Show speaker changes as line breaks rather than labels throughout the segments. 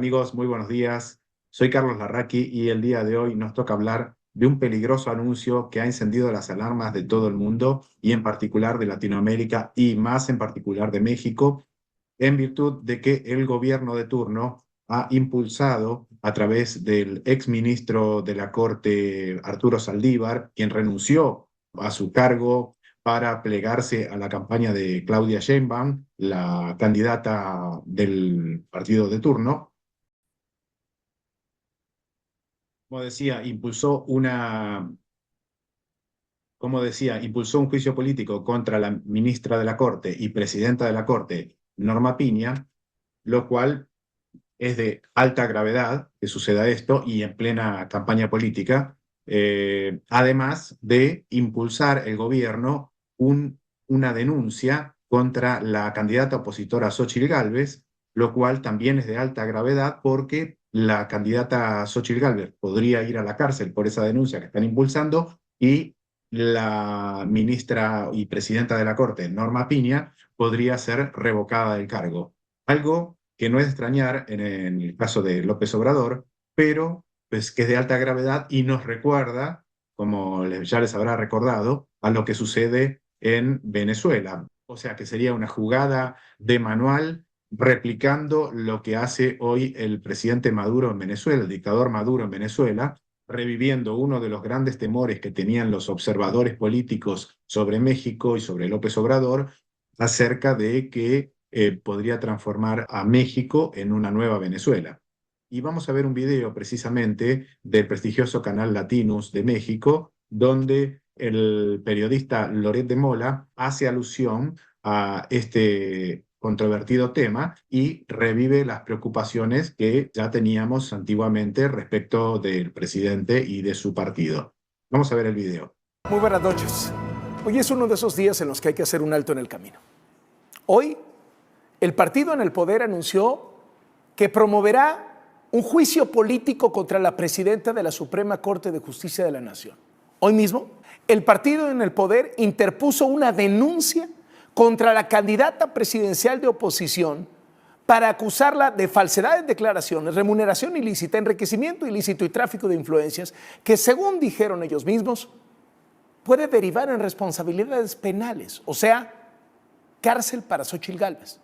amigos? Muy buenos días. Soy Carlos Larraqui y el día de hoy nos toca hablar de un peligroso anuncio que ha encendido las alarmas de todo el mundo y en particular de Latinoamérica y más en particular de México, en virtud de que el gobierno de turno ha impulsado a través del exministro de la Corte, Arturo Saldívar, quien renunció a su cargo para plegarse a la campaña de Claudia Sheinbaum, la candidata del partido de turno. Como decía, impulsó un juicio político contra la ministra de la Corte y presidenta de la Corte, Norma Piña, lo cual es de alta gravedad que suceda esto y en plena campaña política, además de impulsar el gobierno una denuncia contra la candidata opositora Xóchitl Gálvez, lo cual también es de alta gravedad porque la candidata Xóchitl Gálvez podría ir a la cárcel por esa denuncia que están impulsando y la ministra y presidenta de la Corte, Norma Piña, podría ser revocada del cargo. Algo que no es extrañar en el caso de López Obrador, pero pues, que es de alta gravedad y nos recuerda, como ya les habrá recordado, a lo que sucede en Venezuela. O sea que sería una jugada de manual replicando lo que hace hoy el presidente Maduro en Venezuela, el dictador Maduro en Venezuela, reviviendo uno de los grandes temores que tenían los observadores políticos sobre México y sobre López Obrador acerca de que podría transformar a México en una nueva Venezuela. Y vamos a ver un video precisamente del prestigioso canal Latinus de México, donde el periodista Loret de Mola hace alusión a este controvertido tema y revive las preocupaciones que ya teníamos antiguamente respecto del presidente y de su partido. Vamos a ver el video.
Muy buenas noches. Hoy es uno de esos días en los que hay que hacer un alto en el camino. Hoy, el partido en el poder anunció que promoverá un juicio político contra la presidenta de la Suprema Corte de Justicia de la Nación. Hoy mismo, el partido en el poder interpuso una denuncia contra la candidata presidencial de oposición para acusarla de falsedad en declaraciones, remuneración ilícita, enriquecimiento ilícito y tráfico de influencias, que según dijeron ellos mismos, puede derivar en responsabilidades penales, o sea, cárcel para Xóchitl Gálvez.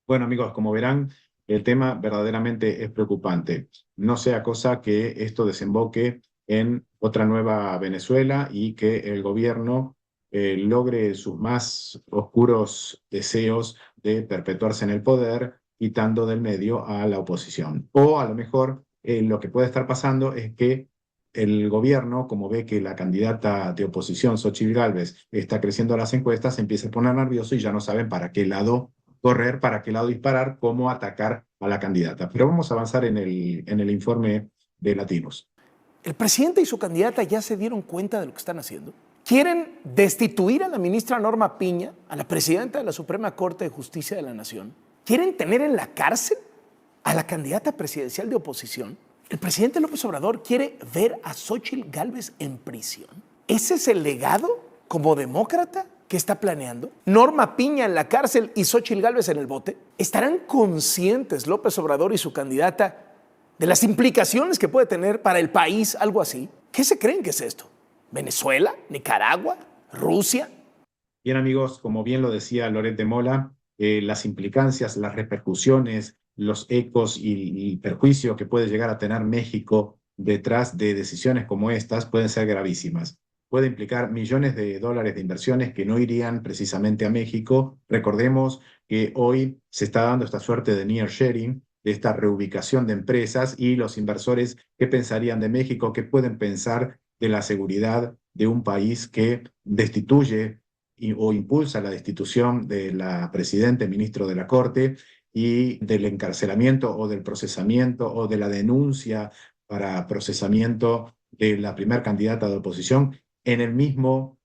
Bueno, amigos, como verán, el tema verdaderamente es preocupante. No sea cosa que esto desemboque en otra nueva Venezuela y que el gobierno logre sus más oscuros deseos de perpetuarse en el poder, quitando del medio a la oposición. O a lo mejor lo que puede estar pasando es que el gobierno, como ve que la candidata de oposición, Xóchitl Gálvez, está creciendo a las encuestas, se empieza a poner nervioso y ya no saben para qué lado correr, para qué lado disparar, cómo atacar a la candidata. Pero vamos a avanzar en el informe de Latinos.
El presidente y su candidata ya se dieron cuenta de lo que están haciendo. Quieren destituir a la ministra Norma Piña, a la presidenta de la Suprema Corte de Justicia de la Nación. Quieren tener en la cárcel a la candidata presidencial de oposición. El presidente López Obrador quiere ver a Xóchitl Gálvez en prisión. ¿Ese es el legado como demócrata que está planeando? ¿Norma Piña en la cárcel y Xóchitl Gálvez en el bote? ¿Estarán conscientes López Obrador y su candidata de las implicaciones que puede tener para el país algo así? ¿Qué se creen que es esto? ¿Venezuela? ¿Nicaragua? ¿Rusia?
Bien, amigos, como bien lo decía Loret de Mola, las implicancias, las repercusiones, los ecos y perjuicio que puede llegar a tener México detrás de decisiones como estas pueden ser gravísimas. Puede implicar millones de dólares de inversiones que no irían precisamente a México. Recordemos que hoy se está dando esta suerte de nearshoring, de esta reubicación de empresas y los inversores, ¿qué pensarían de México? ¿Qué pueden pensar de la seguridad de un país que destituye o impulsa la destitución de la presidenta, ministro de la Corte, y del encarcelamiento o del procesamiento o de la denuncia para procesamiento de la primer candidata de oposición en el mismo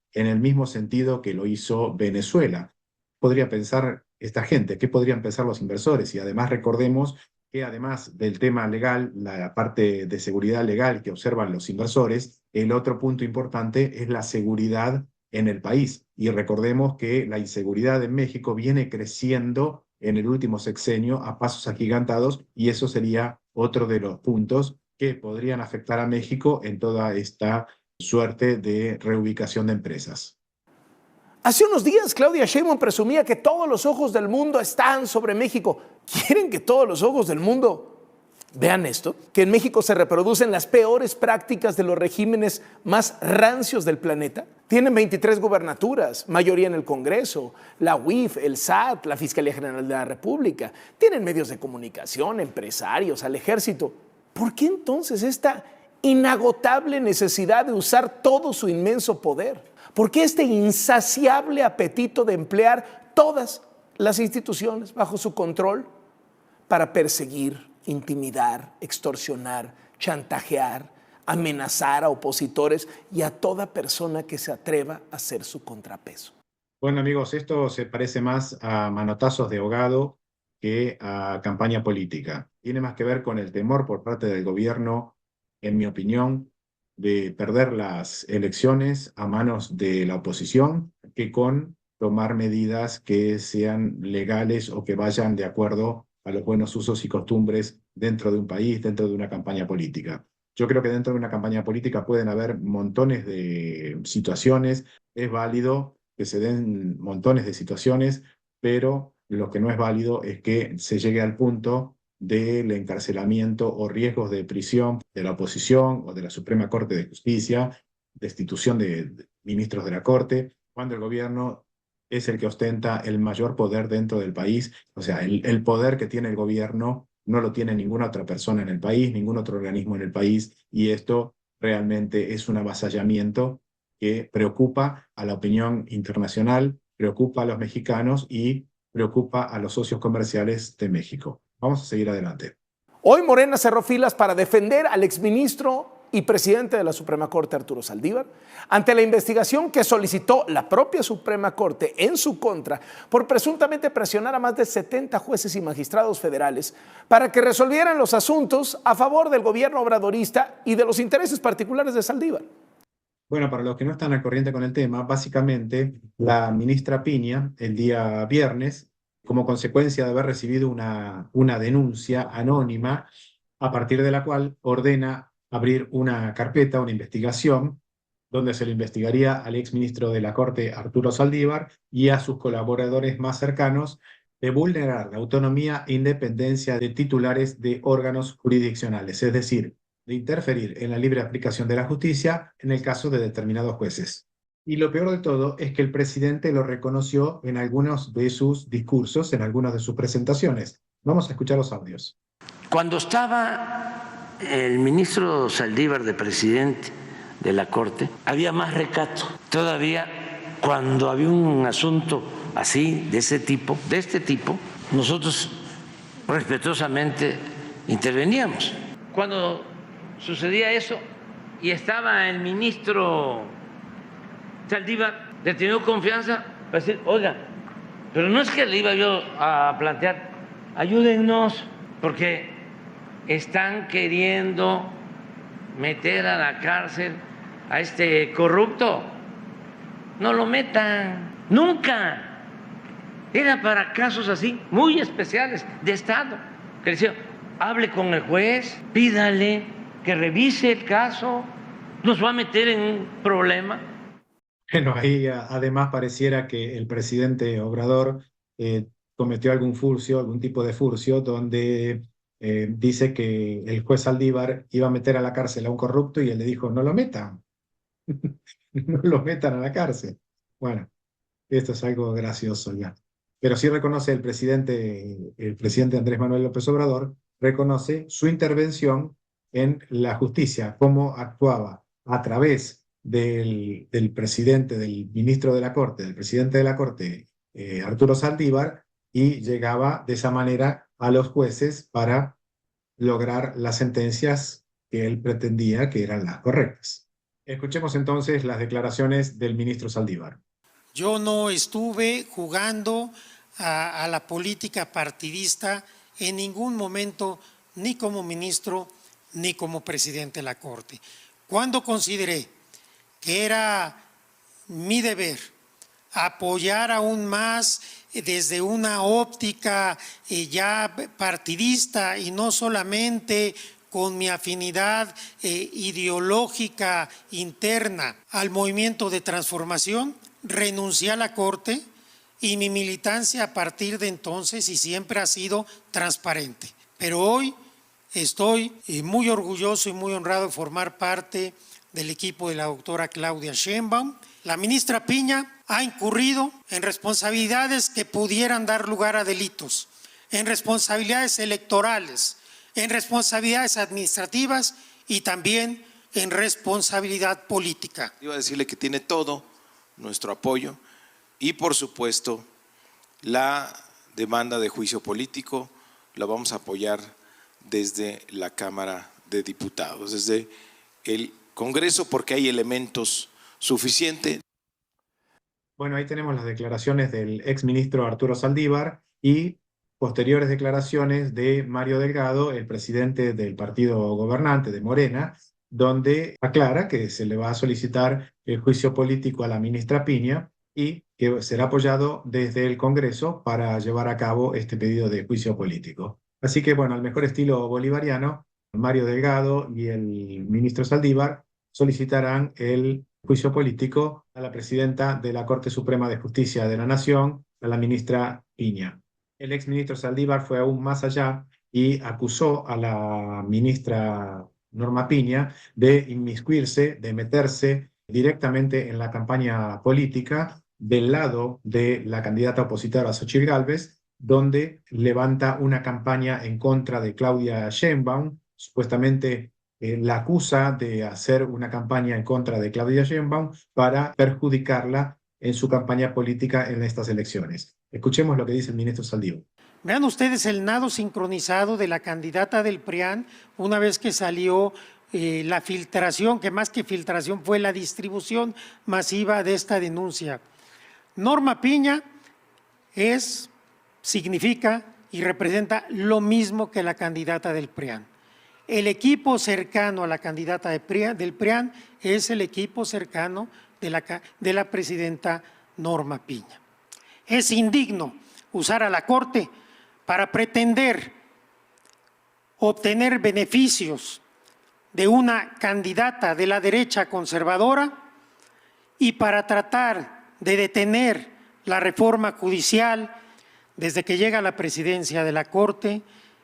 sentido que lo hizo Venezuela? Podría pensar esta gente, ¿qué podrían pensar los inversores? Y además recordemos que además del tema legal, la parte de seguridad legal que observan los inversores, el otro punto importante es la seguridad en el país. Y recordemos que la inseguridad en México viene creciendo en el último sexenio a pasos agigantados y eso sería otro de los puntos que podrían afectar a México en toda esta suerte de reubicación de empresas.
Hace unos días Claudia Sheinbaum presumía que todos los ojos del mundo están sobre México. ¿Quieren que todos los ojos del mundo vean esto? Que en México se reproducen las peores prácticas de los regímenes más rancios del planeta. Tienen 23 gubernaturas, mayoría en el Congreso, la UIF, el SAT, la Fiscalía General de la República. Tienen medios de comunicación, empresarios, al ejército. ¿Por qué entonces esta inagotable necesidad de usar todo su inmenso poder? ¿Por qué este insaciable apetito de emplear todas las instituciones bajo su control para perseguir, intimidar, extorsionar, chantajear, amenazar a opositores y a toda persona que se atreva a ser su contrapeso?
Bueno, amigos, esto se parece más a manotazos de ahogado que a campaña política. Tiene más que ver con el temor por parte del gobierno, en mi opinión, de perder las elecciones a manos de la oposición que con tomar medidas que sean legales o que vayan de acuerdo a los buenos usos y costumbres dentro de un país, dentro de una campaña política. Yo creo que dentro de una campaña política pueden haber montones de situaciones, es válido que se den montones de situaciones, pero lo que no es válido es que se llegue al punto del encarcelamiento o riesgos de prisión de la oposición o de la Suprema Corte de Justicia, destitución de ministros de la Corte, cuando el gobierno es el que ostenta el mayor poder dentro del país. O sea, el poder que tiene el gobierno no lo tiene ninguna otra persona en el país, ningún otro organismo en el país, y esto realmente es un avasallamiento que preocupa a la opinión internacional, preocupa a los mexicanos y preocupa a los socios comerciales de México. Vamos a seguir adelante.
Hoy Morena cerró filas para defender al exministro y presidente de la Suprema Corte, Arturo Saldívar, ante la investigación que solicitó la propia Suprema Corte en su contra por presuntamente presionar a más de 70 jueces y magistrados federales para que resolvieran los asuntos a favor del gobierno obradorista y de los intereses particulares de Saldívar.
Bueno, para los que no están al corriente con el tema, básicamente la ministra Piña, el día viernes, como consecuencia de haber recibido una denuncia anónima, a partir de la cual ordena abrir una carpeta, una investigación, donde se le investigaría al exministro de la Corte, Arturo Saldívar, y a sus colaboradores más cercanos de vulnerar la autonomía e independencia de titulares de órganos jurisdiccionales, es decir, de interferir en la libre aplicación de la justicia en el caso de determinados jueces. Y lo peor de todo es que el presidente lo reconoció en algunos de sus discursos, en algunas de sus presentaciones. Vamos a escuchar los audios.
Cuando estaba el ministro Saldívar de presidente de la Corte, había más recato. Todavía cuando había un asunto así, de este tipo, nosotros respetuosamente interveníamos. Cuando sucedía eso y estaba el ministro Saldívar, le tenía confianza para decir, oiga, pero no es que le iba yo a plantear, ayúdennos, porque están queriendo meter a la cárcel a este corrupto. No lo metan, nunca. Era para casos así, muy especiales, de Estado. Que decía, hable con el juez, pídale que revise el caso, nos va a meter en un problema.
Bueno, ahí además pareciera que el presidente Obrador cometió algún furcio, algún tipo de furcio, donde dice que el juez Saldívar iba a meter a la cárcel a un corrupto y él le dijo, no lo metan, no lo metan a la cárcel. Bueno, esto es algo gracioso ya. Pero sí reconoce el presidente Andrés Manuel López Obrador, reconoce su intervención en la justicia, cómo actuaba a través del presidente, del ministro de la Corte, del presidente de la Corte, Arturo Saldívar, y llegaba de esa manera a los jueces para lograr las sentencias que él pretendía que eran las correctas. Escuchemos entonces las declaraciones del ministro Saldívar.
Yo no estuve jugando a la política partidista en ningún momento, ni como ministro, ni como presidente de la Corte. Cuando consideré que era mi deber apoyar aún más desde una óptica ya partidista y no solamente con mi afinidad ideológica interna al movimiento de transformación, renuncié a la Corte y mi militancia a partir de entonces y siempre ha sido transparente. Pero hoy estoy muy orgulloso y muy honrado de formar parte del equipo de la doctora Claudia Sheinbaum. La ministra Piña ha incurrido en responsabilidades que pudieran dar lugar a delitos, en responsabilidades electorales, en responsabilidades administrativas y también en responsabilidad política.
Iba a decirle que tiene todo nuestro apoyo y, por supuesto, la demanda de juicio político la vamos a apoyar desde la Cámara de Diputados, desde el Congreso, porque hay elementos suficientes.
Bueno, ahí tenemos las declaraciones del exministro Arturo Saldívar y posteriores declaraciones de Mario Delgado, el presidente del partido gobernante de Morena, donde aclara que se le va a solicitar el juicio político a la ministra Piña y que será apoyado desde el Congreso para llevar a cabo este pedido de juicio político. Así que, bueno, al mejor estilo bolivariano, Mario Delgado y el ministro Saldívar solicitarán el juicio político a la presidenta de la Corte Suprema de Justicia de la Nación, a la ministra Piña. El exministro Saldívar fue aún más allá y acusó a la ministra Norma Piña de inmiscuirse, de meterse directamente en la campaña política del lado de la candidata opositora Xóchitl Gálvez, donde levanta una campaña en contra de Claudia Sheinbaum, supuestamente la acusa de hacer una campaña en contra de Claudia Sheinbaum para perjudicarla en su campaña política en estas elecciones. Escuchemos lo que dice el ministro Saldívar.
Vean ustedes el nado sincronizado de la candidata del PRIAN una vez que salió la filtración, que más que filtración fue la distribución masiva de esta denuncia. Norma Piña significa y representa lo mismo que la candidata del PRIAN. El equipo cercano a la candidata del PRIAN es el equipo cercano de la presidenta Norma Piña. Es indigno usar a la Corte para pretender obtener beneficios de una candidata de la derecha conservadora y para tratar de detener la reforma judicial. Desde que llega a la presidencia de la Corte,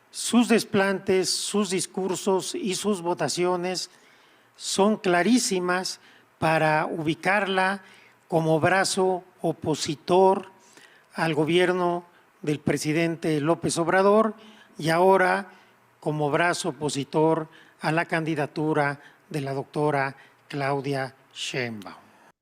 sus desplantes, sus discursos y sus votaciones son clarísimas para ubicarla como brazo opositor al gobierno del presidente López Obrador y ahora como brazo opositor a la candidatura de la doctora Claudia Sheinbaum.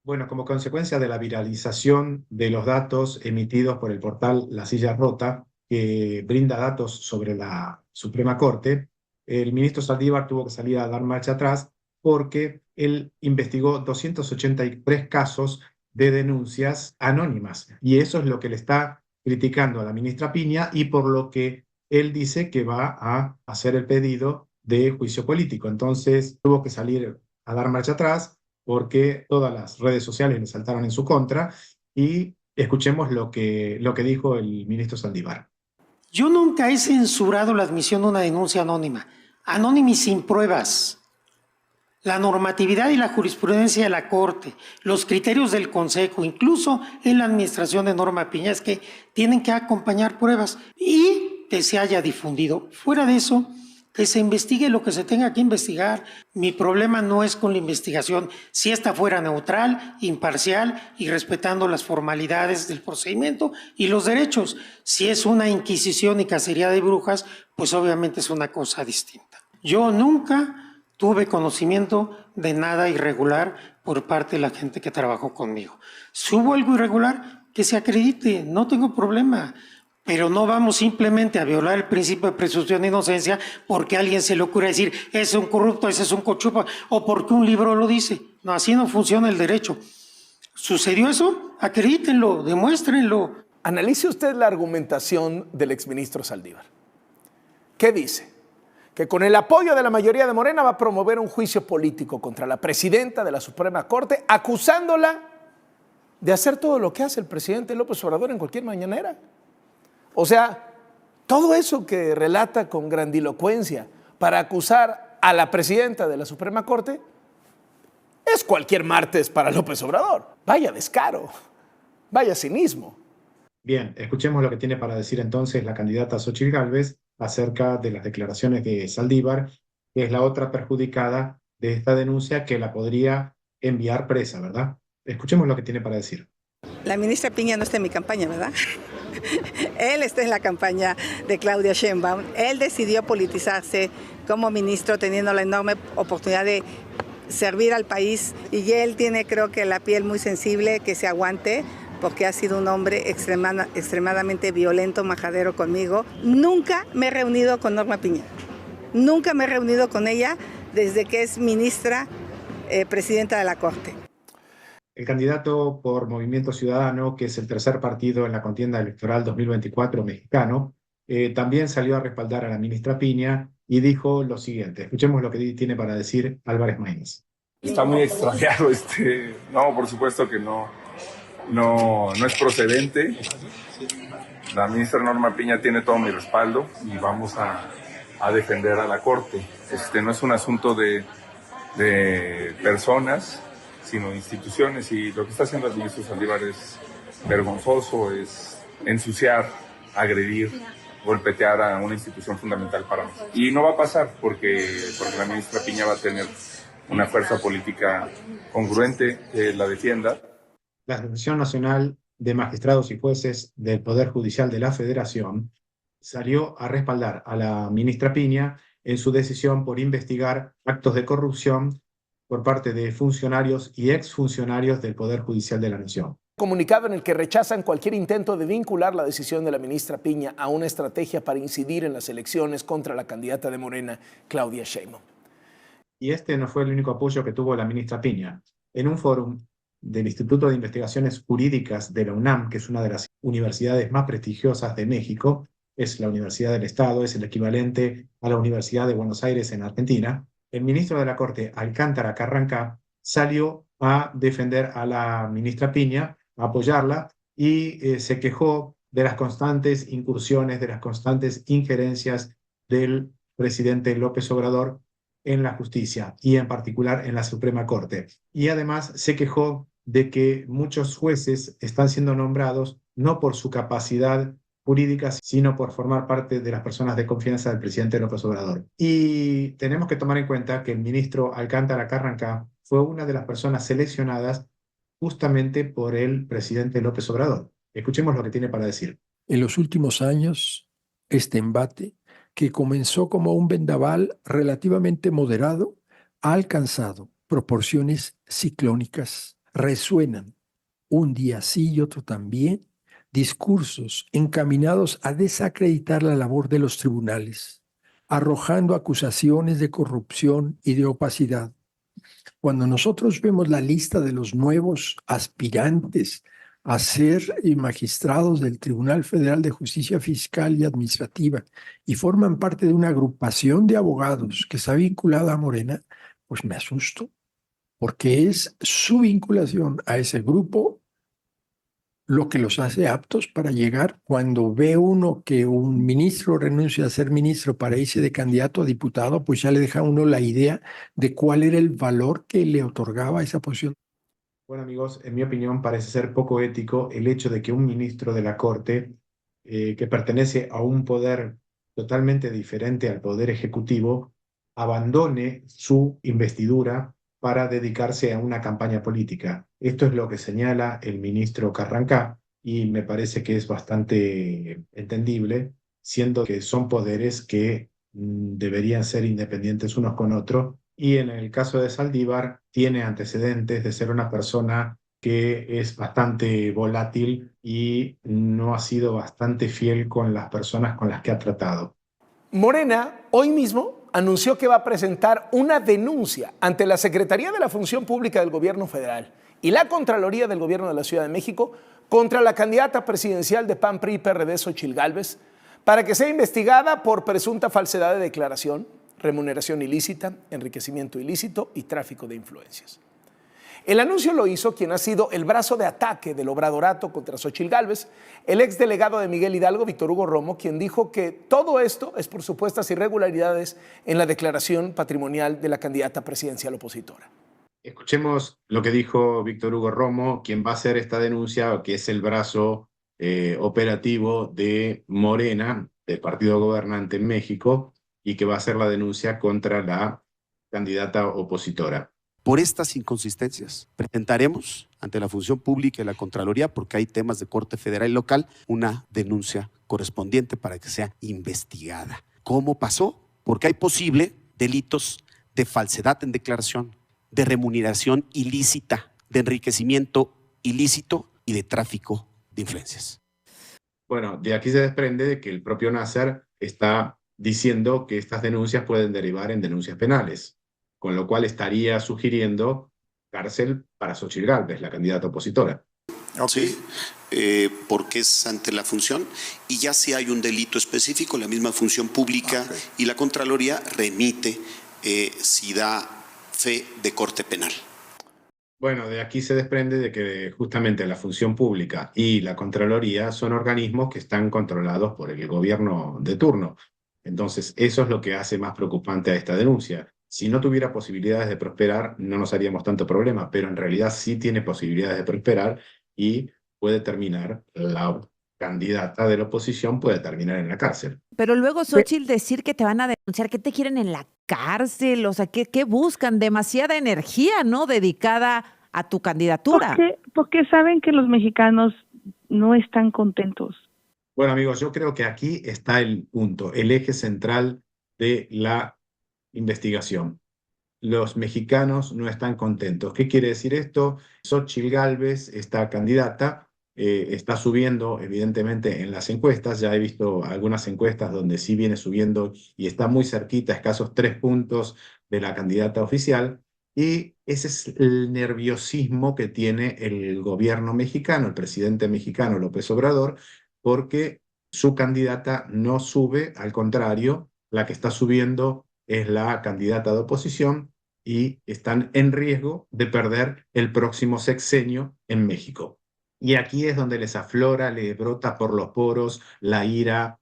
Bueno, como consecuencia de la viralización de los datos emitidos por el portal La Silla Rota, que brinda datos sobre la Suprema Corte, el ministro Saldívar tuvo que salir a dar marcha atrás porque él investigó 283 casos de denuncias anónimas y eso es lo que le está criticando a la ministra Piña y por lo que él dice que va a hacer el pedido de juicio político. Entonces tuvo que salir a dar marcha atrás porque todas las redes sociales le saltaron en su contra y escuchemos lo que dijo el ministro Saldívar.
Yo nunca he censurado la admisión de una denuncia anónima y sin pruebas. La normatividad y la jurisprudencia de la Corte, los criterios del Consejo, incluso en la administración de Norma Piña, es que tienen que acompañar pruebas y que se haya difundido. Fuera de eso, que se investigue lo que se tenga que investigar. Mi problema no es con la investigación, si esta fuera neutral, imparcial y respetando las formalidades del procedimiento y los derechos. Si es una inquisición y cacería de brujas, pues obviamente es una cosa distinta. Yo nunca tuve conocimiento de nada irregular por parte de la gente que trabajó conmigo. Si hubo algo irregular, que se acredite, no tengo problema. Pero no vamos simplemente a violar el principio de presunción de inocencia porque a alguien se le ocurre decir, ese es un corrupto, ese es un cochupa, o porque un libro lo dice. No, así no funciona el derecho. ¿Sucedió eso? Acredítenlo, demuéstrenlo.
Analice usted la argumentación del exministro Saldívar. ¿Qué dice? Que con el apoyo de la mayoría de Morena va a promover un juicio político contra la presidenta de la Suprema Corte, acusándola de hacer todo lo que hace el presidente López Obrador en cualquier mañanera. O sea, todo eso que relata con grandilocuencia para acusar a la presidenta de la Suprema Corte es cualquier martes para López Obrador. Vaya descaro, vaya cinismo.
Bien, escuchemos lo que tiene para decir entonces la candidata Xóchitl Gálvez acerca de las declaraciones de Saldívar, que es la otra perjudicada de esta denuncia que la podría enviar presa, ¿verdad? Escuchemos lo que tiene para decir.
La ministra Piña no está en mi campaña, ¿verdad? Él está en la campaña de Claudia Sheinbaum. Él decidió politizarse como ministro, teniendo la enorme oportunidad de servir al país. Y él tiene, creo que, la piel muy sensible, que se aguante, porque ha sido un hombre extremadamente violento, majadero conmigo. Nunca me he reunido con Norma Piña. Nunca me he reunido con ella desde que es ministra, presidenta de la Corte.
El candidato por Movimiento Ciudadano, que es el tercer partido en la contienda electoral 2024 mexicano, también salió a respaldar a la ministra Piña y dijo lo siguiente. Escuchemos lo que tiene para decir Álvarez Maínez.
Está muy extraviado No, por supuesto que no es procedente. La ministra Norma Piña tiene todo mi respaldo y vamos a defender a la Corte. No es un asunto de personas, sino instituciones, y lo que está haciendo el ministro Saldívar es vergonzoso, es ensuciar, agredir, golpetear a una institución fundamental para mí. Y no va a pasar porque la ministra Piña va a tener una fuerza política congruente que la defienda.
La Asociación Nacional de Magistrados y Jueces del Poder Judicial de la Federación salió a respaldar a la ministra Piña en su decisión por investigar actos de corrupción por parte de funcionarios y exfuncionarios del Poder Judicial de la Nación.
Comunicado en el que rechazan cualquier intento de vincular la decisión de la ministra Piña a una estrategia para incidir en las elecciones contra la candidata de Morena, Claudia Sheinbaum.
Y este no fue el único apoyo que tuvo la ministra Piña. En un fórum del Instituto de Investigaciones Jurídicas de la UNAM, que es una de las universidades más prestigiosas de México, es la Universidad del Estado, es el equivalente a la Universidad de Buenos Aires en Argentina, el ministro de la Corte, Alcántara Carrancá, salió a defender a la ministra Piña, a apoyarla, y se quejó de las constantes incursiones, de las constantes injerencias del presidente López Obrador en la justicia y en particular en la Suprema Corte. Y además se quejó de que muchos jueces están siendo nombrados no por su capacidad jurídica, sino por formar parte de las personas de confianza del presidente López Obrador. Y tenemos que tomar en cuenta que el ministro Alcántara Carrancá fue una de las personas seleccionadas justamente por el presidente López Obrador. Escuchemos lo que tiene para decir.
En los últimos años, este embate, que comenzó como un vendaval relativamente moderado, ha alcanzado proporciones ciclónicas. Resuenan, un día sí y otro también, discursos encaminados a desacreditar la labor de los tribunales, arrojando acusaciones de corrupción y de opacidad. Cuando nosotros vemos la lista de los nuevos aspirantes a ser magistrados del Tribunal Federal de Justicia Fiscal y Administrativa y forman parte de una agrupación de abogados que está vinculada a Morena, pues me asusto, porque es su vinculación a ese grupo lo que los hace aptos para llegar. Cuando ve uno que un ministro renuncia a ser ministro para irse de candidato a diputado, pues ya le deja a uno la idea de cuál era el valor que le otorgaba esa posición.
Bueno, amigos, en mi opinión parece ser poco ético el hecho de que un ministro de la Corte, que pertenece a un poder totalmente diferente al poder ejecutivo, abandone su investidura para dedicarse a una campaña política. Esto es lo que señala el ministro Carrancá y me parece que es bastante entendible, siendo que son poderes que deberían ser independientes unos con otros. Y en el caso de Saldívar, tiene antecedentes de ser una persona que es bastante volátil y no ha sido bastante fiel con las personas con las que ha tratado.
Morena, hoy mismo, anunció que va a presentar una denuncia ante la Secretaría de la Función Pública del Gobierno Federal y la Contraloría del Gobierno de la Ciudad de México contra la candidata presidencial de PAN, PRI y PRD, Xóchitl Gálvez, para que sea investigada por presunta falsedad de declaración, remuneración ilícita, enriquecimiento ilícito y tráfico de influencias. El anuncio lo hizo quien ha sido el brazo de ataque del obradorato contra Xóchitl Gálvez, el exdelegado de Miguel Hidalgo, Víctor Hugo Romo, quien dijo que todo esto es por supuestas irregularidades en la declaración patrimonial de la candidata presidencial opositora.
Escuchemos lo que dijo Víctor Hugo Romo, quien va a hacer esta denuncia, que es el brazo operativo de Morena, del partido gobernante en México, y que va a hacer la denuncia contra la candidata opositora.
Por estas inconsistencias, presentaremos ante la Función Pública y la Contraloría, porque hay temas de corte federal y local, una denuncia correspondiente para que sea investigada. ¿Cómo pasó? Porque hay posible delitos de falsedad en declaración, de remuneración ilícita, de enriquecimiento ilícito y de tráfico de influencias.
Bueno, de aquí se desprende de que el propio Nasser está diciendo que estas denuncias pueden derivar en denuncias penales, con lo cual estaría sugiriendo cárcel para Xóchitl Gálvez, la candidata opositora.
Sí, porque es ante la función y ya si hay un delito específico, la misma Función Pública y la Contraloría remite si da fe de corte penal.
Bueno, de aquí se desprende de que justamente la Función Pública y la Contraloría son organismos que están controlados por el gobierno de turno. Entonces, eso es lo que hace más preocupante a esta denuncia. Si no tuviera posibilidades de prosperar, no nos haríamos tanto problema, pero en realidad sí tiene posibilidades de prosperar y puede terminar, la candidata de la oposición puede terminar en la cárcel.
Pero luego, Xóchitl, decir que te van a denunciar, que te quieren en la cárcel, o sea, ¿qué buscan? Demasiada energía, ¿no? Dedicada a tu candidatura.
Porque saben que los mexicanos no están contentos.
Bueno, amigos, yo creo que aquí está el punto, el eje central de la investigación. Los mexicanos no están contentos. ¿Qué quiere decir esto? Xóchitl Gálvez, esta candidata, está subiendo evidentemente en las encuestas. Ya he visto algunas encuestas donde sí viene subiendo y está muy cerquita, escasos 3 puntos de la candidata oficial. Y ese es el nerviosismo que tiene el gobierno mexicano, el presidente mexicano López Obrador, porque su candidata no sube, al contrario, la que está subiendo es la candidata de oposición y están en riesgo de perder el próximo sexenio en México. Y aquí es donde les aflora, les brota por los poros la ira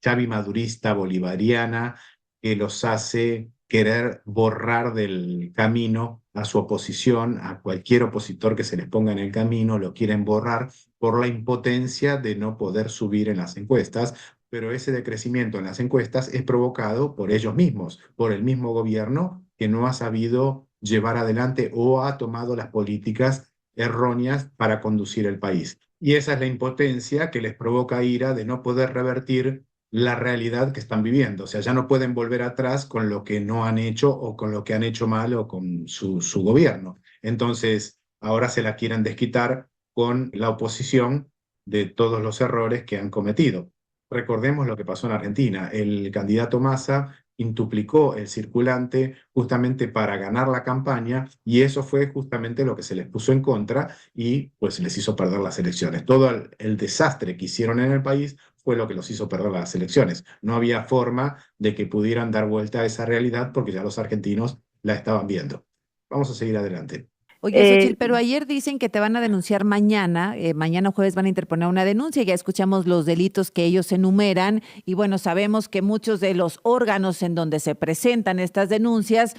chavimadurista bolivariana que los hace querer borrar del camino a su oposición, a cualquier opositor que se les ponga en el camino, lo quieren borrar por la impotencia de no poder subir en las encuestas, pero ese decrecimiento en las encuestas es provocado por ellos mismos, por el mismo gobierno que no ha sabido llevar adelante o ha tomado las políticas erróneas para conducir el país. Y esa es la impotencia que les provoca ira de no poder revertir la realidad que están viviendo. O sea, ya no pueden volver atrás con lo que no han hecho o con lo que han hecho mal o con su gobierno. Entonces, ahora se la quieren desquitar con la oposición de todos los errores que han cometido. Recordemos lo que pasó en Argentina. El candidato Massa intuplicó el circulante justamente para ganar la campaña y eso fue justamente lo que se les puso en contra y pues les hizo perder las elecciones. Todo el desastre que hicieron en el país fue lo que los hizo perder las elecciones. No había forma de que pudieran dar vuelta a esa realidad porque ya los argentinos la estaban viendo. Vamos a seguir adelante.
Oye, Xóchitl, pero ayer dicen que te van a denunciar mañana, mañana jueves van a interponer una denuncia, ya escuchamos los delitos que ellos enumeran y bueno, sabemos que muchos de los órganos en donde se presentan estas denuncias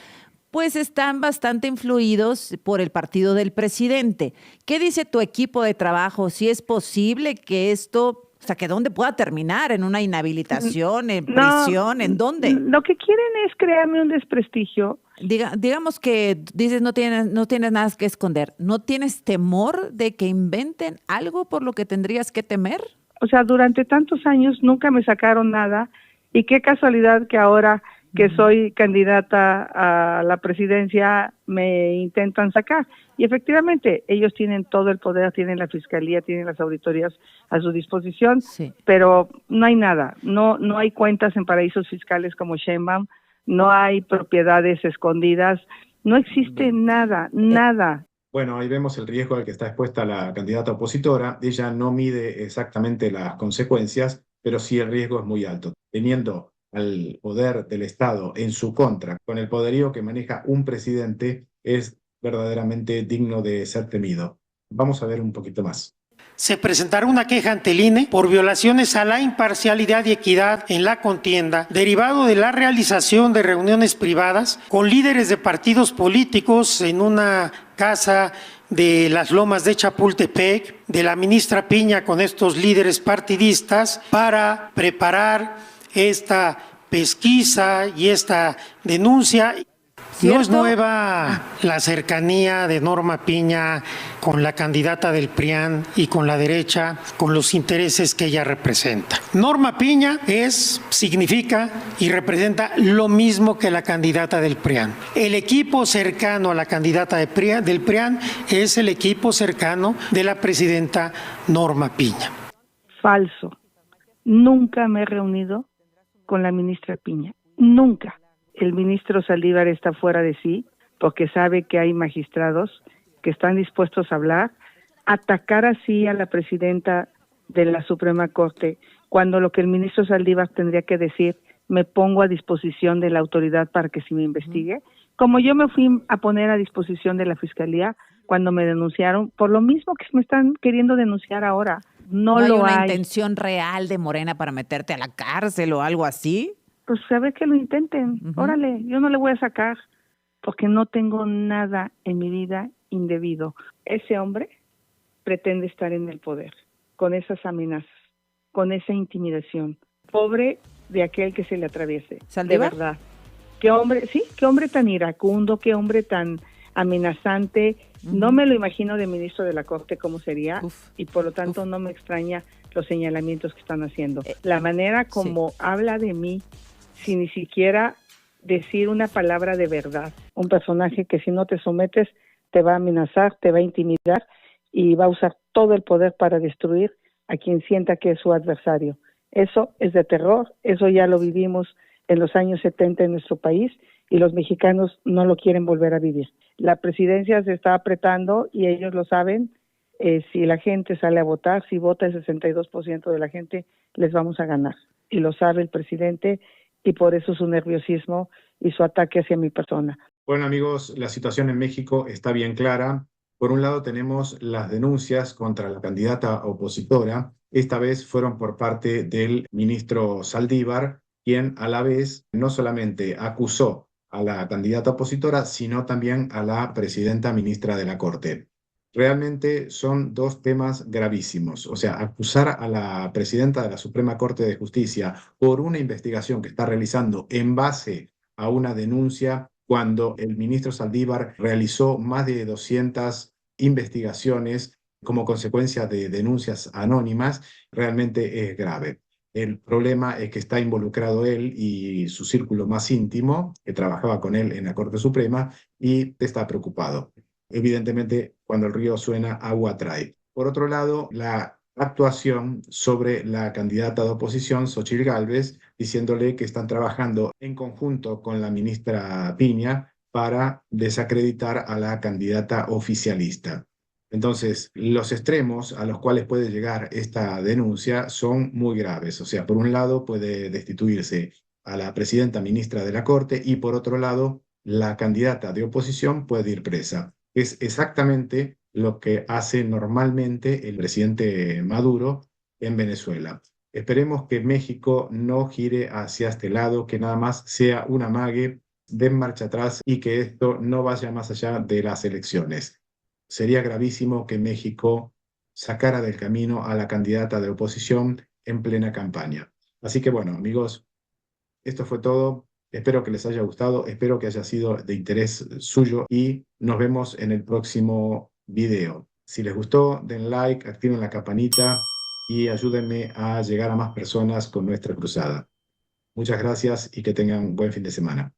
pues están bastante influidos por el partido del presidente. ¿Qué dice tu equipo de trabajo? ¿Si es posible que esto, o sea, que dónde pueda terminar? ¿En una inhabilitación, en prisión, en dónde?
Lo que quieren es crearme un desprestigio.
Digamos que dices no tienes nada que esconder. ¿No tienes temor de que inventen algo por lo que tendrías que temer?
O sea, durante tantos años nunca me sacaron nada y qué casualidad que ahora que soy candidata a la presidencia me intentan sacar. Y efectivamente, ellos tienen todo el poder, tienen la fiscalía, tienen las auditorías a su disposición, sí. Pero no hay nada, no hay cuentas en paraísos fiscales como Sheinbaum, no hay propiedades escondidas, no existe nada.
Bueno, ahí vemos el riesgo al que está expuesta la candidata opositora. Ella no mide exactamente las consecuencias, pero sí el riesgo es muy alto. Teniendo al poder del Estado en su contra, con el poderío que maneja un presidente, es verdaderamente digno de ser temido. Vamos a ver un poquito más.
Se presentará una queja ante el INE por violaciones a la imparcialidad y equidad en la contienda, derivado de la realización de reuniones privadas con líderes de partidos políticos en una casa de las Lomas de Chapultepec, de la ministra Piña con estos líderes partidistas para preparar esta pesquisa y esta denuncia.
¿Cierto?
No es nueva la cercanía de Norma Piña con la candidata del PRIAN y con la derecha, con los intereses que ella representa. Norma Piña significa y representa lo mismo que la candidata del PRIAN. El equipo cercano a la candidata del PRIAN es el equipo cercano de la presidenta Norma Piña.
Falso. Nunca me he reunido con la ministra Piña. Nunca. El ministro Saldívar está fuera de sí porque sabe que hay magistrados que están dispuestos a hablar, atacar así a la presidenta de la Suprema Corte, cuando lo que el ministro Saldívar tendría que decir, me pongo a disposición de la autoridad para que se me investigue, como yo me fui a poner a disposición de la Fiscalía cuando me denunciaron, por lo mismo que me están queriendo denunciar ahora. No
hay
lo
una
hay.
intención real de Morena para meterte a la cárcel o algo así.
Pues a ver que lo intenten, órale, yo no le voy a sacar, porque no tengo nada en mi vida indebido. Ese hombre pretende estar en el poder, con esas amenazas, con esa intimidación. Pobre de aquel que se le atraviese,
¿Saldívar?
de verdad. Qué hombre, sí, qué hombre tan iracundo, qué hombre tan amenazante. No me lo imagino de ministro de la Corte cómo sería, y por lo tanto no me extraña los señalamientos que están haciendo. La manera como habla de mí, sin ni siquiera decir una palabra de verdad. Un personaje que si no te sometes te va a amenazar, te va a intimidar y va a usar todo el poder para destruir a quien sienta que es su adversario. Eso es de terror, eso ya lo vivimos en los años 70 en nuestro país y los mexicanos no lo quieren volver a vivir. La presidencia se está apretando y ellos lo saben. Si la gente sale a votar, si vota el 62% de la gente, les vamos a ganar. Y lo sabe el presidente, y por eso su nerviosismo y su ataque hacia mi persona.
Bueno, amigos, la situación en México está bien clara. Por un lado tenemos las denuncias contra la candidata opositora. Esta vez fueron por parte del ministro Saldívar, quien a la vez no solamente acusó a la candidata opositora, sino también a la presidenta ministra de la Corte. Realmente son dos temas gravísimos. O sea, acusar a la presidenta de la Suprema Corte de Justicia por una investigación que está realizando en base a una denuncia, cuando el ministro Saldívar realizó más de 200 investigaciones como consecuencia de denuncias anónimas, realmente es grave. El problema es que está involucrado él y su círculo más íntimo, que trabajaba con él en la Corte Suprema, y está preocupado. Evidentemente, cuando el río suena, agua trae. Por otro lado, la actuación sobre la candidata de oposición, Xóchitl Gálvez, diciéndole que están trabajando en conjunto con la ministra Piña para desacreditar a la candidata oficialista. Entonces, los extremos a los cuales puede llegar esta denuncia son muy graves. O sea, por un lado puede destituirse a la presidenta ministra de la Corte y por otro lado, la candidata de oposición puede ir presa. Es exactamente lo que hace normalmente el presidente Maduro en Venezuela. Esperemos que México no gire hacia este lado, que nada más sea un amague, den marcha atrás y que esto no vaya más allá de las elecciones. Sería gravísimo que México sacara del camino a la candidata de oposición en plena campaña. Así que bueno, amigos, esto fue todo. Espero que les haya gustado, espero que haya sido de interés suyo y nos vemos en el próximo video. Si les gustó, den like, activen la campanita y ayúdenme a llegar a más personas con nuestra cruzada. Muchas gracias y que tengan un buen fin de semana.